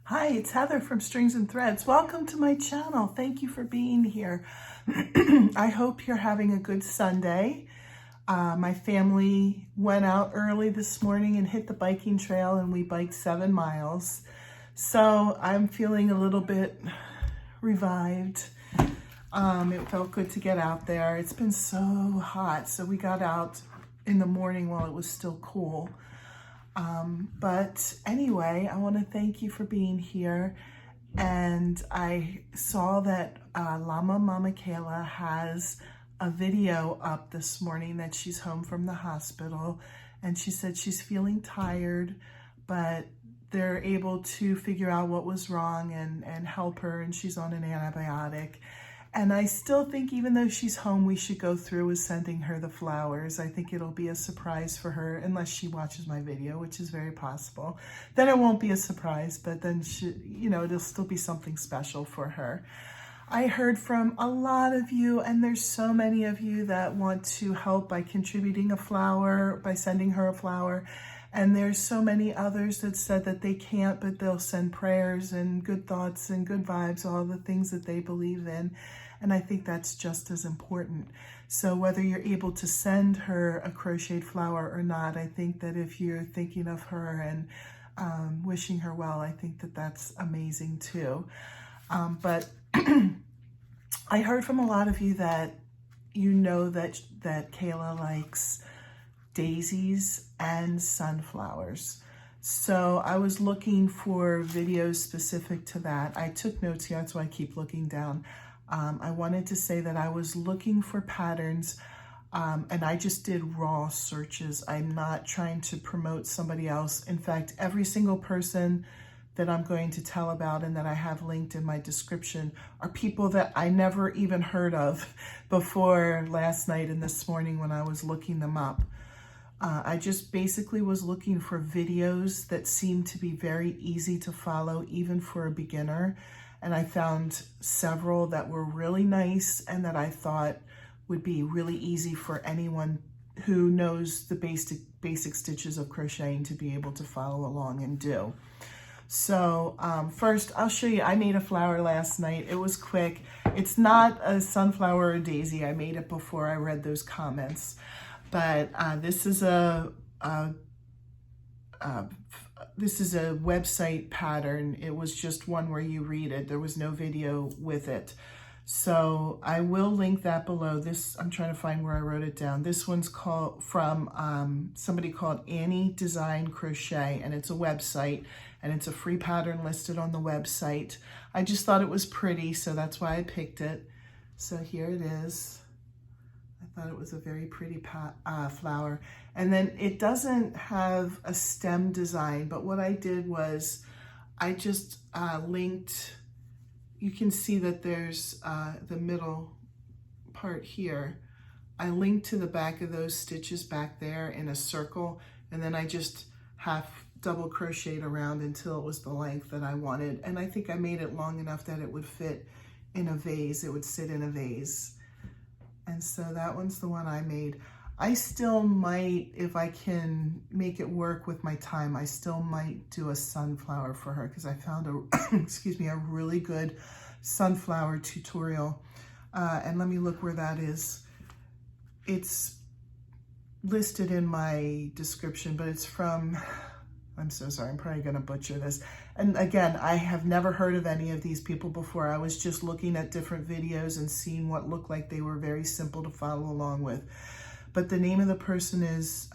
Hi, it's Heather from Strings and Threads. Welcome to my channel. Thank you for being here. I hope you're having a good Sunday. My family went out early this morning and hit the biking trail, and we biked 7 miles. So I'm feeling a little bit revived. It felt good to get out there. It's been so hot, so we got out in the morning while it was still cool. But anyway, I want to thank you for being here. And I saw that Mama Kayla has a video up this morning that she's home from the hospital. And she said she's feeling tired, but they're able to figure out what was wrong and help her. And she's on an antibiotic. And I still think even though she's home, we should go through with sending her the flowers. I think it'll be a surprise for her, unless she watches my video, which is very possible. Then it won't be a surprise, but then it'll still be something special for her. I heard from a lot of you, and there's so many of you that want to help by contributing a flower, by sending her a flower. And there's so many others that said that they can't, but they'll send prayers and good thoughts and good vibes, all the things that they believe in. And I think that's just as important. So whether you're able to send her a crocheted flower or not, I think that if you're thinking of her and wishing her well, I think that that's amazing too. But I heard from a lot of you that you know that Kayla likes daisies and sunflowers. So I was looking for videos specific to that. I took notes here, that's why I keep looking down. I wanted to say that I was looking for patterns, and I just did raw searches. I'm not trying to promote somebody else. In fact, every single person that I'm going to tell about and that I have linked in my description are people that I never even heard of before last night and this morning when I was looking them up. I just basically was looking for videos that seemed to be very easy to follow, even for a beginner. And I found several that were really nice and that I thought would be really easy for anyone who knows the basic stitches of crocheting to be able to follow along and do. So first, I'll show you. I made a flower last night. It was quick. It's not a sunflower or a daisy. I made it before I read those comments. But this is a website pattern. It was just one where you read it. There was no video with it. So I will link that below. I'm trying to find where I wrote it down. This one's from somebody called Annie Design Crochet, and it's a website, and it's a free pattern listed on the website. I just thought it was pretty, so that's why I picked it. So here it is. I thought it was a very pretty flower. And then it doesn't have a stem design, but what I did was I just linked, you can see that there's the middle part here. I linked to the back of those stitches back there in a circle, and then I just half double crocheted around until it was the length that I wanted. And I think I made it long enough that it would fit in a vase, it would sit in a vase. And so that one's the one I made. I still might, if I can make it work with my time, I still might do a sunflower for her, because I found a really good sunflower tutorial. And let me look where that is. It's listed in my description, but it's from, I'm so sorry, I'm probably gonna butcher this. And again, I have never heard of any of these people before. I was just looking at different videos and seeing what looked like they were very simple to follow along with. But the name of the person is,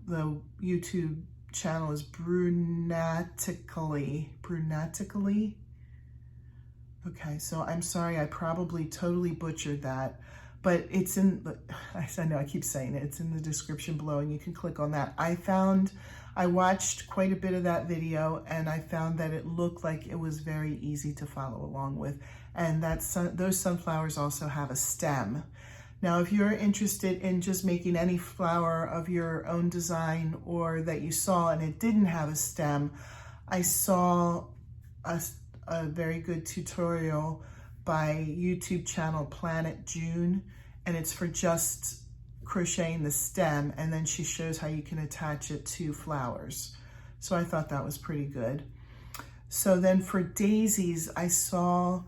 the YouTube channel is Brunaticality. Okay, so I'm sorry, I probably totally butchered that. But it's in, I know I keep saying it, it's in the description below, and you can click on that. I watched quite a bit of that video, and I found that it looked like it was very easy to follow along with. And those sunflowers also have a stem. Now, if you're interested in just making any flower of your own design, or that you saw and it didn't have a stem, I saw a very good tutorial by YouTube channel PlanetJune, and it's for just crocheting the stem, and then she shows how you can attach it to flowers. So I thought that was pretty good. So then for daisies, I saw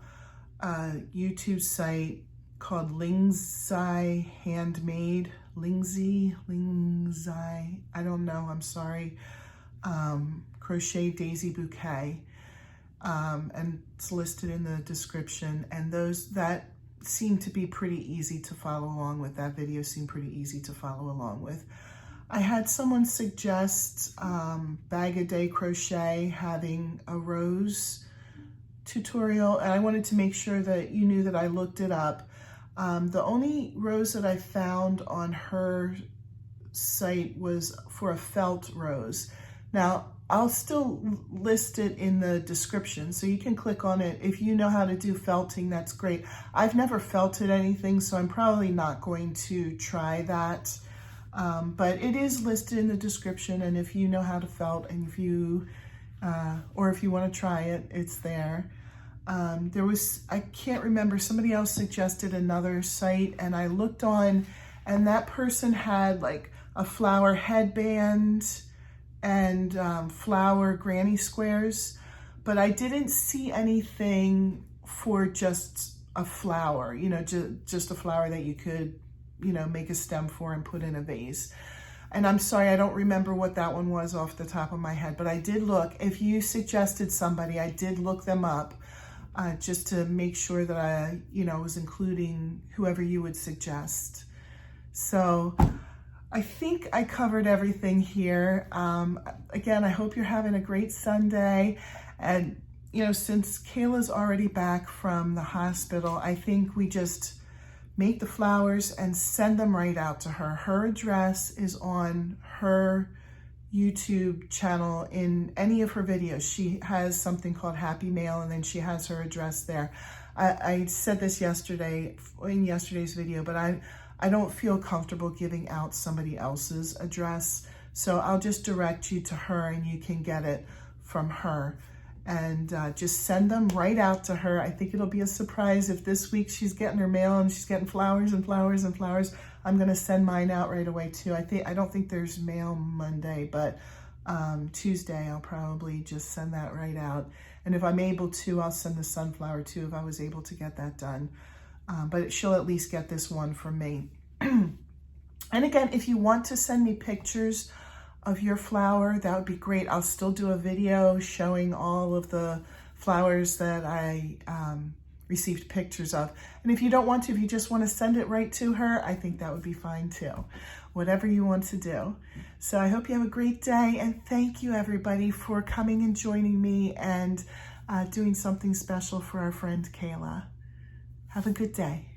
a YouTube site called Lingsai Handmade. Lingsai, I don't know, I'm sorry. Crochet Daisy Bouquet. And it's listed in the description. And that seemed to be pretty easy to follow along with. That video seemed pretty easy to follow along with. I had someone suggest Bag a Day Crochet having a rose tutorial, and I wanted to make sure that you knew that I looked it up. The only rose that I found on her site was for a felt rose. Now, I'll still list it in the description, so you can click on it. If you know how to do felting, that's great. I've never felted anything, so I'm probably not going to try that. But it is listed in the description, and if you know how to felt, and if you want to try it, it's there. I can't remember, somebody else suggested another site, and I looked on, and that person had like a flower headband and flower granny squares, but I didn't see anything for just a flower, just a flower that you could, make a stem for and put in a vase. And I'm sorry, I don't remember what that one was off the top of my head, but I did look. If you suggested somebody, I did look them up just to make sure that I, was including whoever you would suggest. So I think I covered everything here. Again, I hope you're having a great Sunday. And, since Kayla's already back from the hospital, I think we just make the flowers and send them right out to her. Her address is on her YouTube channel in any of her videos. She has something called Happy Mail, and then she has her address there. I said this yesterday in yesterday's video, but I don't feel comfortable giving out somebody else's address. So I'll just direct you to her and you can get it from her. And just send them right out to her. I think it'll be a surprise if this week she's getting her mail and she's getting flowers and flowers and flowers. I'm gonna send mine out right away too. I don't think there's mail Monday, but Tuesday I'll probably just send that right out. And if I'm able to, I'll send the sunflower too if I was able to get that done. But she'll at least get this one from me. And again, if you want to send me pictures of your flower, that would be great. I'll still do a video showing all of the flowers that I received pictures of. And if you don't want to, if you just want to send it right to her, I think that would be fine too. Whatever you want to do. So I hope you have a great day, and thank you everybody for coming and joining me and doing something special for our friend Kayla. Have a good day.